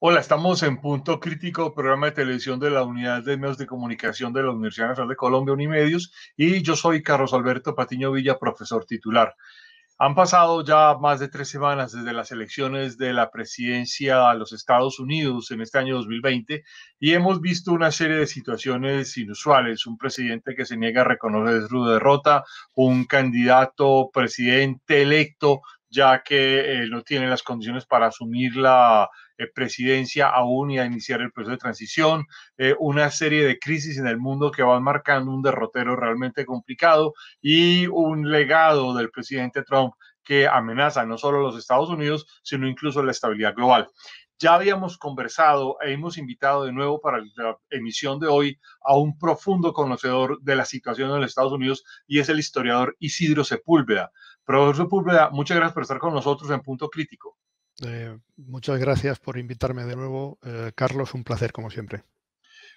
Hola, estamos en Punto Crítico, programa de televisión de la Unidad de Medios de Comunicación de la Universidad Nacional de Colombia, Unimedios, y yo soy Carlos Alberto Patiño Villa, profesor titular. Han pasado ya más de 3 semanas desde las elecciones de la presidencia a los Estados Unidos en este año 2020 y hemos visto una serie de situaciones inusuales. Un presidente que se niega a reconocer su derrota, un candidato presidente electo ya que no tiene las condiciones para asumir la presidencia aún y a iniciar el proceso de transición, una serie de crisis en el mundo que van marcando un derrotero realmente complicado y un legado del presidente Trump que amenaza no solo a los Estados Unidos, sino incluso la estabilidad global. Ya habíamos conversado e hemos invitado de nuevo para la emisión de hoy a un profundo conocedor de la situación en los Estados Unidos y es el historiador Isidro Sepúlveda. Profesor Sepúlveda, muchas gracias por estar con nosotros en Punto Crítico. Muchas gracias por invitarme de nuevo, Carlos, un placer como siempre.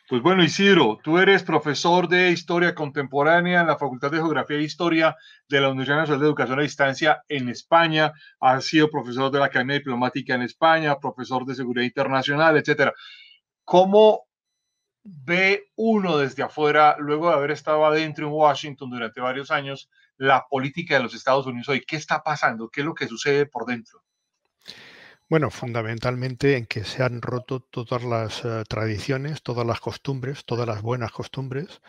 Pues bueno, Isidro, tú eres profesor de Historia Contemporánea en la Facultad de Geografía e Historia de la Universidad Nacional de Educación a Distancia en España, has sido profesor de la Academia Diplomática en España, profesor de Seguridad Internacional, etcétera. ¿Cómo ve uno desde afuera, luego de haber estado adentro en Washington durante varios años, la política de los Estados Unidos hoy? ¿Qué está pasando? ¿Qué es lo que sucede por dentro? Bueno, fundamentalmente en que se han roto todas las tradiciones, todas las costumbres, todas las buenas costumbres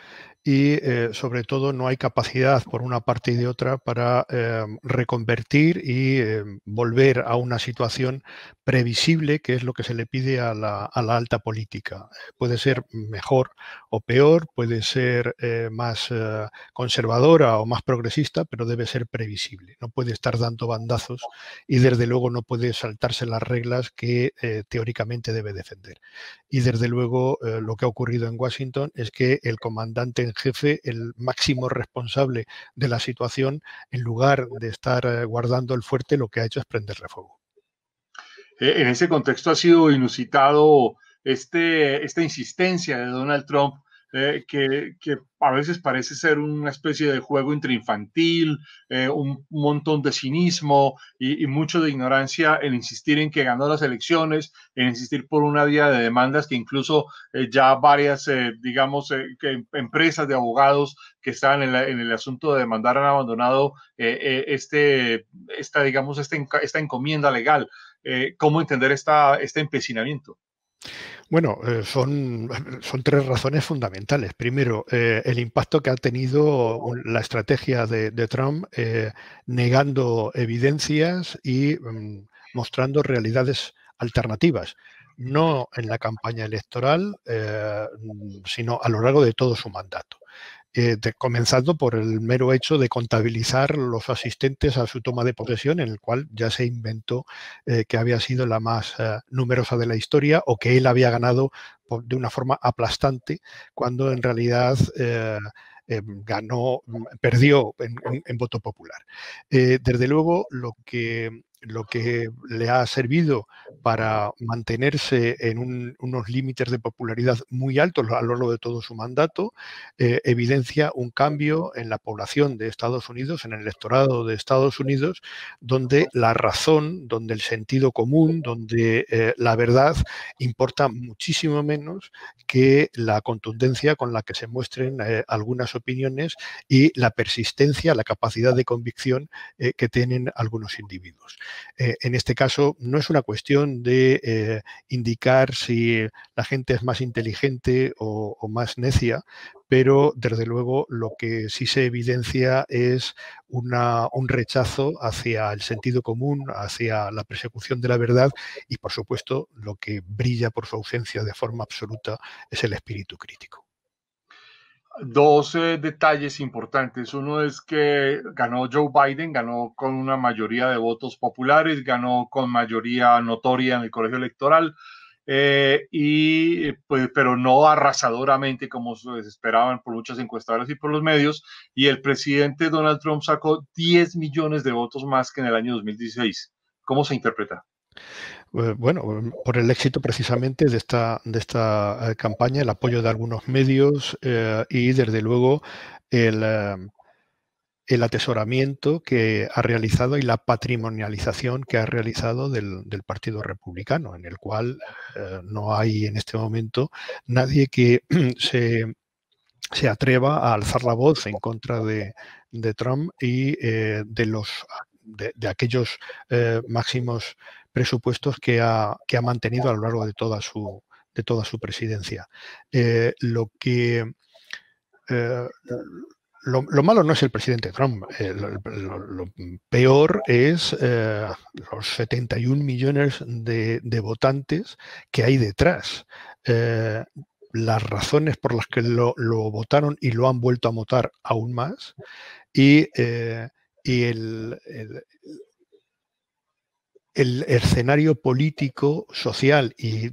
y sobre todo no hay capacidad por una parte y de otra para reconvertir y volver a una situación previsible, que es lo que se le pide a la alta política. Puede ser mejor o peor, puede ser más conservadora o más progresista, pero debe ser previsible. No puede estar dando bandazos y desde luego no puede saltarse las reglas que teóricamente debe defender. Y desde luego lo que ha ocurrido en Washington es que el comandante en jefe, el máximo responsable de la situación, en lugar de estar guardando el fuerte, lo que ha hecho es prenderle fuego. En ese contexto ha sido inusitado esta insistencia de Donald Trump, que a veces parece ser una especie de juego entre infantil, un montón de cinismo y mucho de ignorancia en insistir en que ganó las elecciones, en insistir por una vía de demandas que incluso ya varias, digamos, que empresas de abogados que estaban en el asunto de demandar han abandonado digamos, esta encomienda legal. ¿Cómo entender este empecinamiento? Bueno, son tres razones fundamentales. Primero, el impacto que ha tenido la estrategia de Trump negando evidencias y mostrando realidades alternativas, no en la campaña electoral, sino a lo largo de todo su mandato. Comenzando por el mero hecho de contabilizar los asistentes a su toma de posesión, en el cual ya se inventó que había sido la más numerosa de la historia o que él había ganado de una forma aplastante, cuando en realidad perdió en voto popular. Desde luego, lo que le ha servido para mantenerse en unos límites de popularidad muy altos a lo largo de todo su mandato, evidencia un cambio en la población de Estados Unidos, en el electorado de Estados Unidos, donde la razón, donde el sentido común, donde la verdad importa muchísimo menos que la contundencia con la que se muestren algunas opiniones y la persistencia, la capacidad de convicción que tienen algunos individuos. En este caso, no es una cuestión de indicar si la gente es más inteligente o más necia, pero desde luego lo que sí se evidencia es un rechazo hacia el sentido común, hacia la persecución de la verdad y, por supuesto, lo que brilla por su ausencia de forma absoluta es el espíritu crítico. Dos detalles importantes. Uno es que ganó Joe Biden, ganó con una mayoría de votos populares, ganó con mayoría notoria en el colegio electoral, pues, pero no arrasadoramente como se esperaban por muchas encuestadoras y por los medios. Y el presidente Donald Trump sacó 10 millones de votos más que en el año 2016. ¿Cómo se interpreta? Bueno, por el éxito precisamente de esta campaña, el apoyo de algunos medios y desde luego el, el atesoramiento que ha realizado y la patrimonialización que ha realizado del Partido Republicano, en el cual no hay en este momento nadie que se atreva a alzar la voz en contra de Trump y de aquellos máximos presupuestos que ha mantenido a lo largo de toda su presidencia. Lo malo no es el presidente Trump, lo peor es los 71 millones de votantes que hay detrás. Las razones por las que lo votaron y lo han vuelto a votar aún más, y el escenario político, social y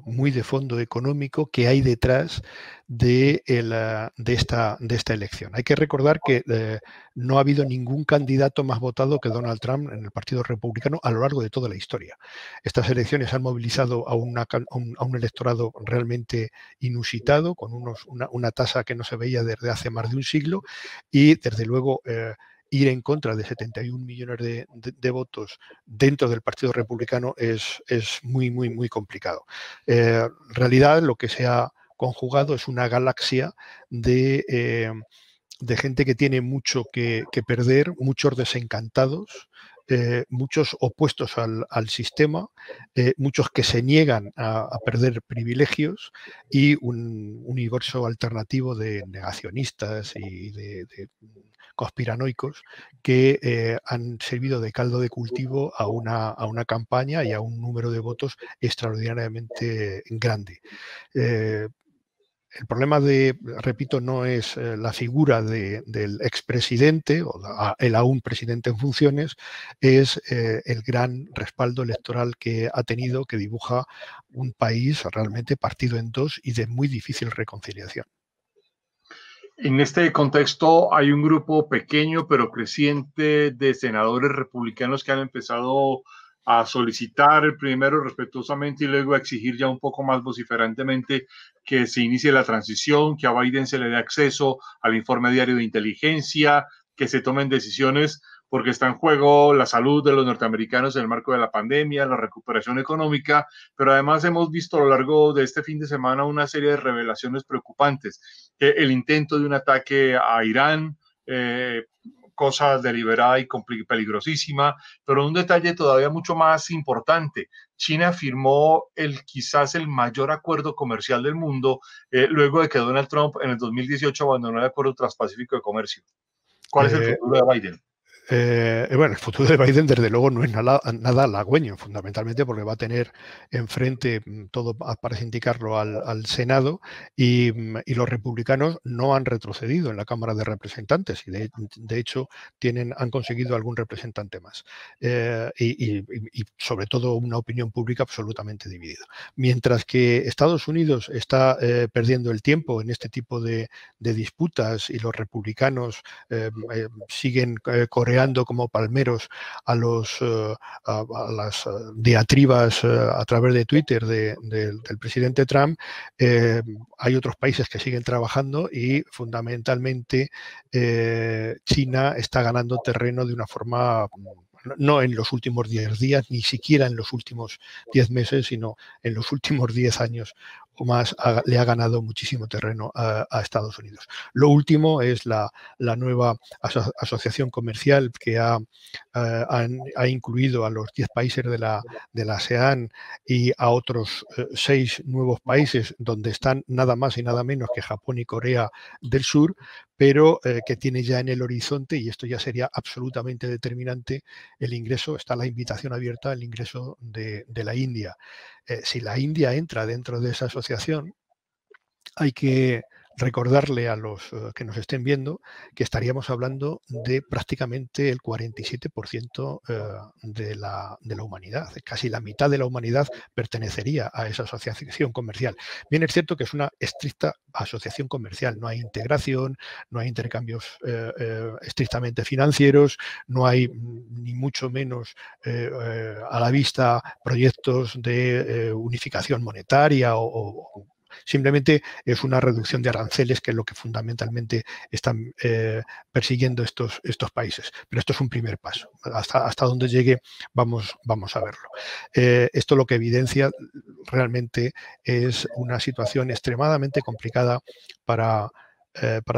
muy de fondo económico que hay detrás de esta elección. Hay que recordar que no ha habido ningún candidato más votado que Donald Trump en el Partido Republicano a lo largo de toda la historia. Estas elecciones han movilizado a un electorado realmente inusitado, con una tasa que no se veía desde hace más de un siglo, y desde luego ir en contra de 71 millones de votos dentro del Partido Republicano es muy, muy, muy complicado. En realidad, lo que se ha conjugado es una galaxia de gente que tiene mucho que perder, muchos desencantados, muchos opuestos al sistema, muchos que se niegan a perder privilegios, y un universo alternativo de negacionistas y de conspiranoicos que han servido de caldo de cultivo a una campaña y a un número de votos extraordinariamente grande. El problema repito, no es la figura del expresidente o el aún presidente en funciones, es el gran respaldo electoral que ha tenido, que dibuja un país realmente partido en dos y de muy difícil reconciliación. En este contexto hay un grupo pequeño pero creciente de senadores republicanos que han empezado a solicitar primero respetuosamente y luego a exigir ya un poco más vociferantemente que se inicie la transición, que a Biden se le dé acceso al informe diario de inteligencia, que se tomen decisiones porque está en juego la salud de los norteamericanos en el marco de la pandemia, la recuperación económica, pero además hemos visto a lo largo de este fin de semana una serie de revelaciones preocupantes. El intento de un ataque a Irán, cosa deliberada y peligrosísima, pero un detalle todavía mucho más importante. China firmó quizás el mayor acuerdo comercial del mundo luego de que Donald Trump en el 2018 abandonó el Acuerdo Transpacífico de Comercio. ¿Cuál es el futuro de Biden? Bueno, el futuro de Biden desde luego no es nada halagüeño, fundamentalmente porque va a tener enfrente, todo parece indicarlo, al Senado, y los republicanos no han retrocedido en la Cámara de Representantes, y de hecho han conseguido algún representante más, y sobre todo una opinión pública absolutamente dividida. Mientras que Estados Unidos está perdiendo el tiempo en este tipo de disputas, y los republicanos siguen coreando como palmeros a las diatribas a través de Twitter del presidente Trump, hay otros países que siguen trabajando, y fundamentalmente China está ganando terreno de una forma, no en los últimos 10 días, ni siquiera en los últimos 10 meses, sino en los últimos 10 años o más, le ha ganado muchísimo terreno a Estados Unidos. Lo último es la nueva asociación comercial que ha incluido a los 10 países de la ASEAN y a otros 6 nuevos países, donde están nada más y nada menos que Japón y Corea del Sur, pero que tiene ya en el horizonte, y esto ya sería absolutamente determinante, está la invitación abierta al ingreso de la India. Si la India entra dentro de esa asociación, hay que recordarle a los que nos estén viendo que estaríamos hablando de prácticamente el 47% de la humanidad. Casi la mitad de la humanidad pertenecería a esa asociación comercial. Bien, es cierto que es una estricta asociación comercial, no hay integración, no hay intercambios estrictamente financieros, no hay ni mucho menos a la vista proyectos de unificación monetaria o Simplemente es una reducción de aranceles, que es lo que fundamentalmente están persiguiendo estos países. Pero esto es un primer paso. Hasta donde llegue vamos a verlo. Esto lo que evidencia realmente es una situación extremadamente complicada para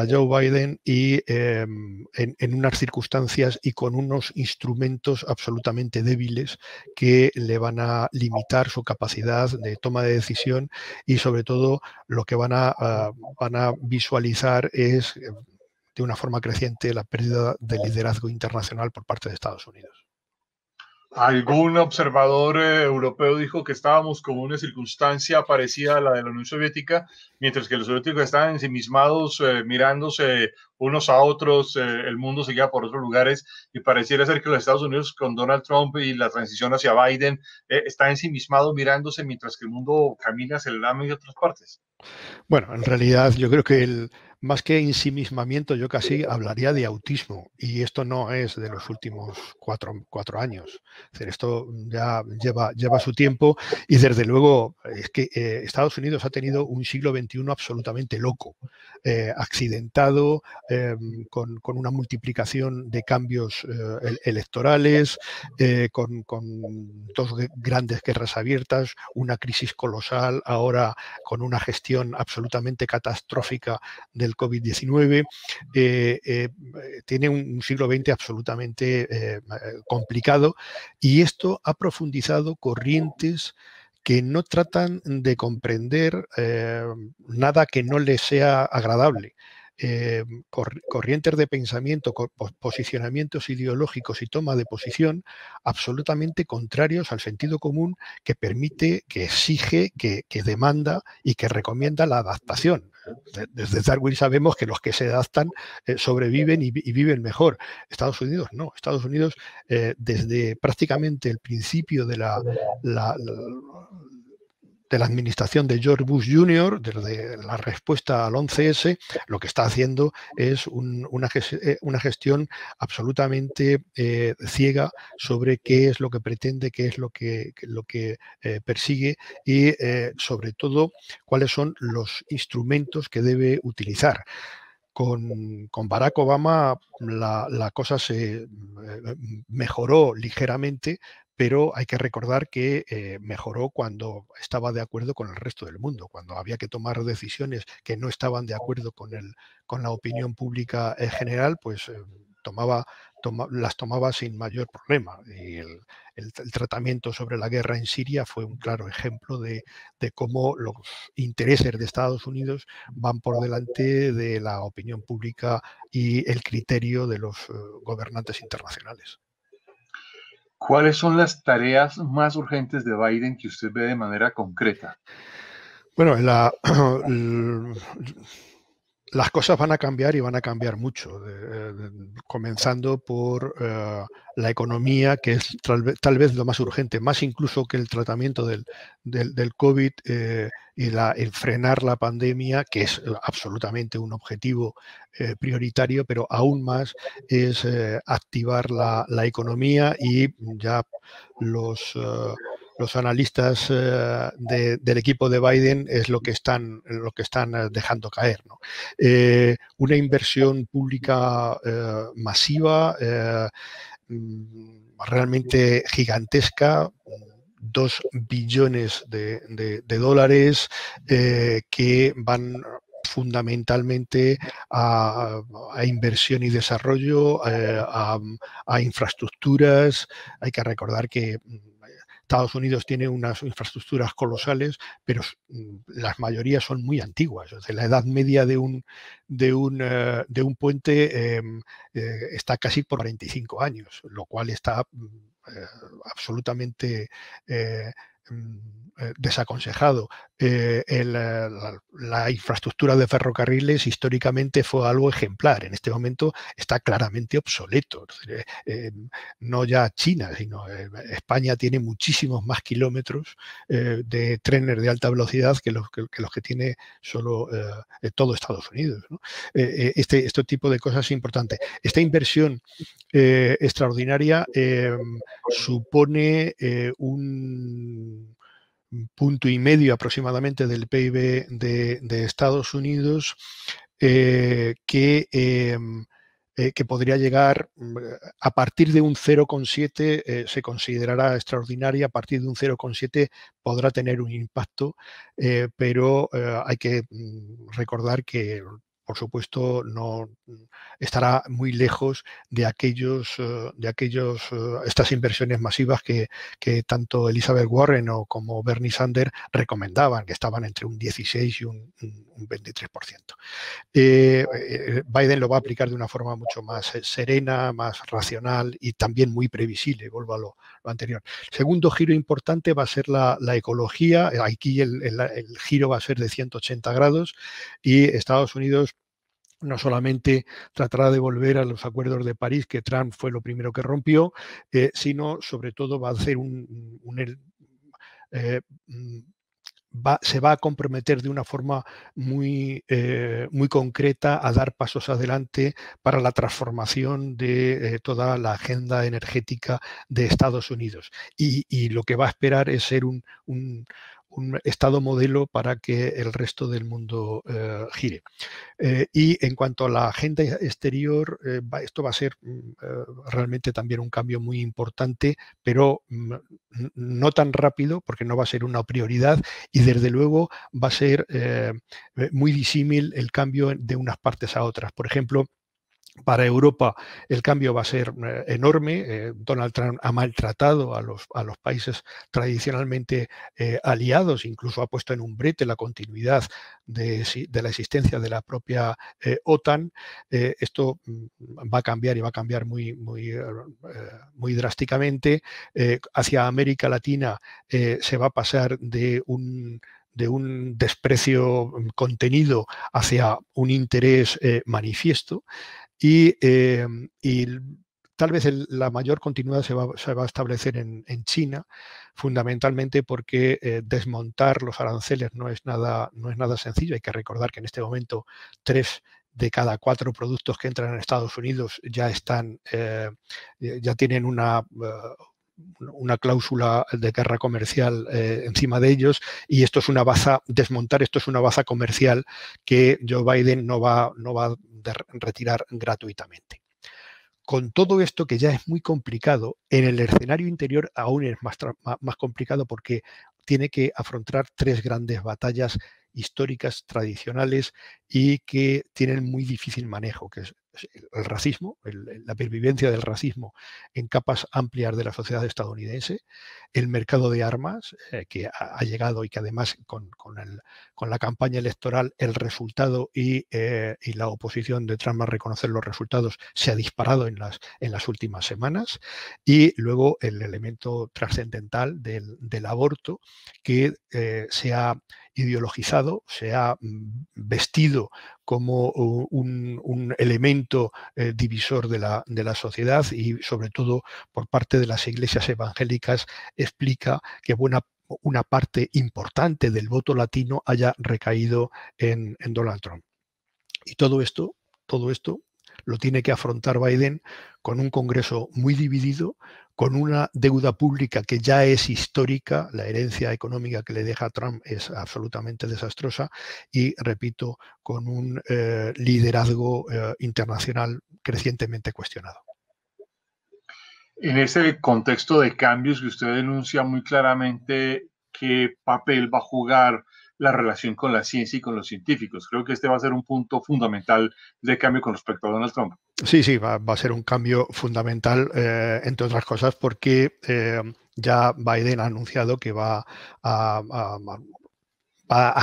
Joe Biden y en unas circunstancias y con unos instrumentos absolutamente débiles que le van a limitar su capacidad de toma de decisión, y sobre todo lo que van a visualizar es de una forma creciente la pérdida de liderazgo internacional por parte de Estados Unidos. Algún observador europeo dijo que estábamos con una circunstancia parecida a la de la Unión Soviética, mientras que los soviéticos estaban ensimismados, mirándose unos a otros, el mundo seguía por otros lugares, y pareciera ser que los Estados Unidos con Donald Trump y la transición hacia Biden está ensimismado mirándose, mientras que el mundo camina hacia el lado y otras partes. Bueno, en realidad yo creo que más que ensimismamiento, yo casi hablaría de autismo, y esto no es de los últimos cuatro años. Es decir, esto ya lleva su tiempo, y desde luego es que Estados Unidos ha tenido un siglo XXI absolutamente loco, accidentado, con una multiplicación de cambios electorales, con dos grandes guerras abiertas, una crisis colosal, ahora con una gestión absolutamente catastrófica del COVID-19, tiene un siglo XX absolutamente complicado, y esto ha profundizado corrientes que no tratan de comprender nada que no les sea agradable. Corrientes de pensamiento, posicionamientos ideológicos y toma de posición absolutamente contrarios al sentido común, que permite, que exige, que demanda y que recomienda la adaptación. Desde Darwin sabemos que los que se adaptan sobreviven y viven mejor. Estados Unidos no. Estados Unidos, desde prácticamente el principio de la administración de George Bush Jr., desde la respuesta al 11S, lo que está haciendo es una gestión absolutamente ciega sobre qué es lo que pretende, qué es lo que persigue, y sobre todo cuáles son los instrumentos que debe utilizar. Con Barack Obama la cosa se mejoró ligeramente, pero hay que recordar que mejoró cuando estaba de acuerdo con el resto del mundo. Cuando había que tomar decisiones que no estaban de acuerdo con la opinión pública general, pues las tomaba sin mayor problema. Y el tratamiento sobre la guerra en Siria fue un claro ejemplo de cómo los intereses de Estados Unidos van por delante de la opinión pública y el criterio de los gobernantes internacionales. ¿Cuáles son las tareas más urgentes de Biden que usted ve de manera concreta? Bueno, las cosas van a cambiar, y van a cambiar mucho, comenzando por la economía, que es tal vez lo más urgente, más incluso que el tratamiento del COVID y el frenar la pandemia, que es absolutamente un objetivo prioritario, pero aún más es activar la economía, y ya los analistas del equipo de Biden es lo que están dejando caer, ¿no? Una inversión pública masiva, realmente gigantesca, 2 billones de dólares que van fundamentalmente a inversión y desarrollo, a infraestructuras. Hay que recordar que Estados Unidos tiene unas infraestructuras colosales, pero la mayoría son muy antiguas. O sea, la edad media de un puente está casi por 45 años, lo cual está absolutamente desaconsejado. La infraestructura de ferrocarriles históricamente fue algo ejemplar. En este momento está claramente obsoleto. No ya China, sino España tiene muchísimos más kilómetros de trenes de alta velocidad que los que tiene solo todo Estados Unidos, ¿no? Este tipo de cosas es importante. Esta inversión extraordinaria supone 1,5 aproximadamente del PIB de Estados Unidos, que podría llegar a partir de un 0,7, se considerará extraordinaria, a partir de un 0,7 podrá tener un impacto, pero hay que recordar que, por supuesto, no estará muy lejos de estas inversiones masivas que tanto Elizabeth Warren como Bernie Sanders recomendaban, que estaban entre un 16 y un 23%. Biden lo va a aplicar de una forma mucho más serena, más racional y también muy previsible, vuelvo a lo anterior. Segundo giro importante va a ser la ecología. Aquí el giro va a ser de 180 grados y Estados Unidos no solamente tratará de volver a los acuerdos de París, que Trump fue lo primero que rompió, sino sobre todo va a hacer se va a comprometer de una forma muy concreta a dar pasos adelante para la transformación de toda la agenda energética de Estados Unidos. Y lo que va a esperar es ser un Estado modelo para que el resto del mundo gire. Y en cuanto a la agenda exterior, esto va a ser realmente también un cambio muy importante, pero no tan rápido, porque no va a ser una prioridad, y desde luego va a ser muy disímil el cambio de unas partes a otras. Por ejemplo, para Europa el cambio va a ser enorme. Donald Trump ha maltratado a los países tradicionalmente aliados, incluso ha puesto en un brete la continuidad de la existencia de la propia OTAN. Esto va a cambiar y va a cambiar muy drásticamente. Hacia América Latina se va a pasar de un desprecio contenido hacia un interés manifiesto. Y tal vez la mayor continuidad se va a establecer en China, fundamentalmente porque desmontar los aranceles no es nada sencillo. Hay que recordar que en este momento 3 de cada 4 productos que entran en Estados Unidos ya tienen una cláusula de guerra comercial encima de ellos, y desmontar esto es una baza comercial que Joe Biden no va a retirar gratuitamente. Con todo esto, que ya es muy complicado, en el escenario interior aún es más complicado, porque tiene que afrontar 3 grandes batallas históricas, tradicionales, y que tienen muy difícil manejo, que es el racismo, la pervivencia del racismo en capas amplias de la sociedad estadounidense, el mercado de armas, que ha llegado, y que además con la campaña electoral, el resultado y la oposición de Trump a reconocer los resultados se ha disparado en las últimas semanas, y luego el elemento trascendental del aborto, que se ha ideologizado, se ha vestido como un elemento divisor de la sociedad, y sobre todo por parte de las iglesias evangélicas explica que una parte importante del voto latino haya recaído en Donald Trump. Y todo esto lo tiene que afrontar Biden con un Congreso muy dividido, con una deuda pública que ya es histórica. La herencia económica que le deja Trump es absolutamente desastrosa, y, repito, con un liderazgo internacional crecientemente cuestionado. En ese contexto de cambios que usted denuncia muy claramente, ¿qué papel va a jugar la relación con la ciencia y con los científicos? Creo que este va a ser un punto fundamental de cambio con respecto a Donald Trump. Sí, va a ser un cambio fundamental, entre otras cosas, porque ya Biden ha anunciado que va a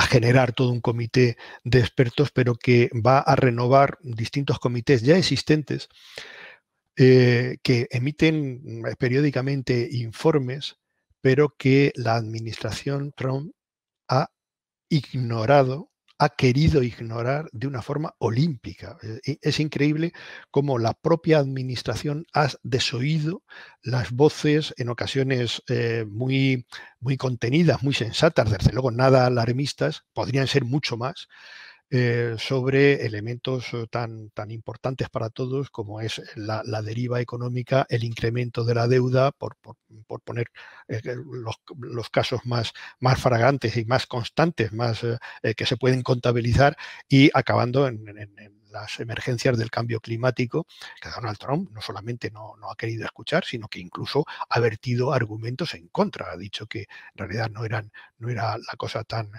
generar todo un comité de expertos, pero que va a renovar distintos comités ya existentes, que emiten periódicamente informes, pero que la administración Trump ha querido ignorar de una forma olímpica. Es increíble cómo la propia administración ha desoído las voces, en ocasiones muy contenidas, muy sensatas, desde luego nada alarmistas, podrían ser mucho más, sobre elementos tan importantes para todos como es la deriva económica, el incremento de la deuda, por poner los casos más flagrantes y más constantes, que se pueden contabilizar, y acabando en las emergencias del cambio climático, que Donald Trump no solamente no ha querido escuchar, sino que incluso ha vertido argumentos en contra. Ha dicho que en realidad no era la cosa tan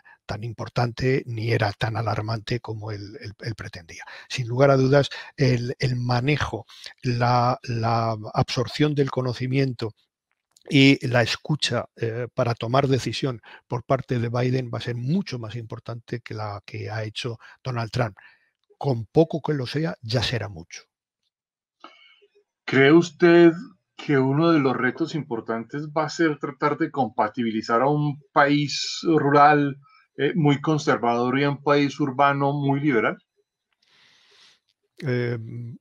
importante ni era tan alarmante como él pretendía. Sin lugar a dudas, el manejo, la absorción del conocimiento y la escucha para tomar decisión por parte de Biden va a ser mucho más importante que la que ha hecho Donald Trump. Con poco que lo sea, ya será mucho. ¿Cree usted que uno de los retos importantes va a ser tratar de compatibilizar a un país rural muy conservador y a un país urbano muy liberal?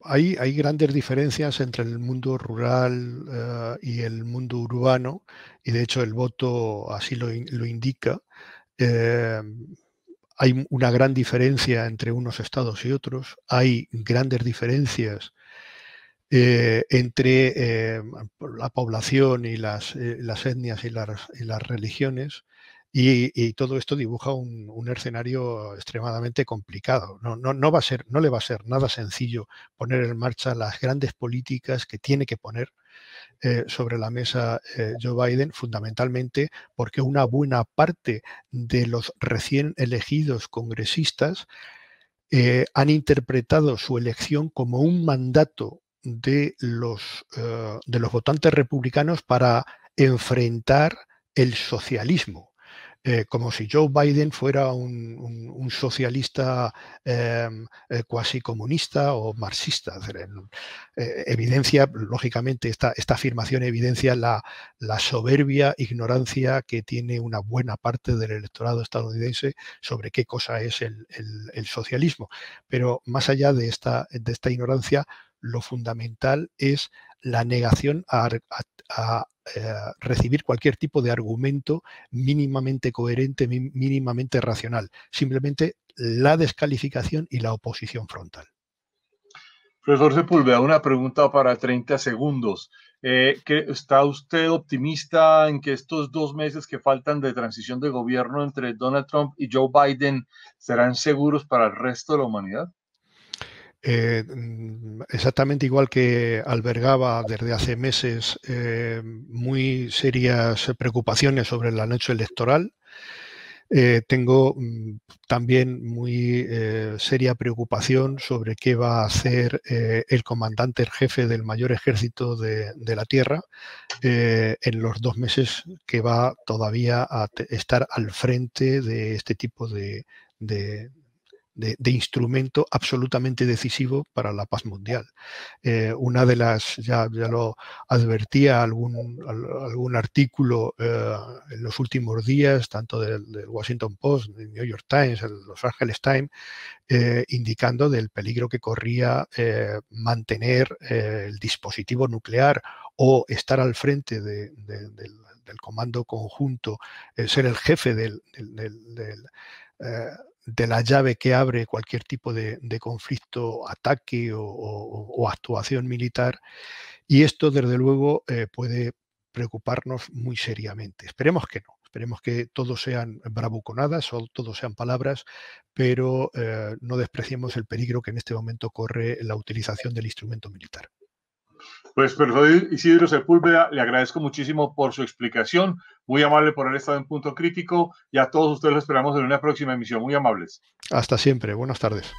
Hay grandes diferencias entre el mundo rural y el mundo urbano, y de hecho el voto así lo indica. Eh, hay una gran diferencia entre unos estados y otros, hay grandes diferencias entre la población y las etnias y las religiones, y todo esto dibuja un escenario extremadamente complicado. No le va a ser nada sencillo poner en marcha las grandes políticas que tiene que poner sobre la mesa Joe Biden, fundamentalmente porque una buena parte de los recién elegidos congresistas han interpretado su elección como un mandato de los votantes republicanos para enfrentar el socialismo, como si Joe Biden fuera un socialista cuasi comunista o marxista. Evidencia, lógicamente, esta afirmación evidencia la soberbia ignorancia que tiene una buena parte del electorado estadounidense sobre qué cosa es el socialismo. Pero más allá de esta ignorancia, lo fundamental es la negación a recibir cualquier tipo de argumento mínimamente coherente, mínimamente racional. Simplemente la descalificación y la oposición frontal. Profesor Sepúlveda, una pregunta para 30 segundos. ¿Está usted optimista en que estos 2 meses que faltan de transición de gobierno entre Donald Trump y Joe Biden serán seguros para el resto de la humanidad? Exactamente igual que albergaba desde hace meses muy serias preocupaciones sobre la noche electoral, tengo también muy seria preocupación sobre qué va a hacer el comandante en jefe del mayor ejército de la Tierra en los 2 meses que va todavía a estar al frente de este tipo de instrumento absolutamente decisivo para la paz mundial. Una de las, ya lo advertía algún artículo en los últimos días, tanto del Washington Post, del New York Times, el Los Angeles Times, indicando del peligro que corría mantener el dispositivo nuclear o estar al frente del comando conjunto, ser el jefe de la llave que abre cualquier tipo de conflicto, ataque o actuación militar. Y esto, desde luego, puede preocuparnos muy seriamente. Esperemos que no. Esperemos que todos sean bravuconadas o todos sean palabras, pero no despreciemos el peligro que en este momento corre la utilización del instrumento militar. Pues, profesor Isidro Sepúlveda, le agradezco muchísimo por su explicación, muy amable por haber estado en Punto Crítico, y a todos ustedes los esperamos en una próxima emisión. Muy amables. Hasta siempre. Buenas tardes.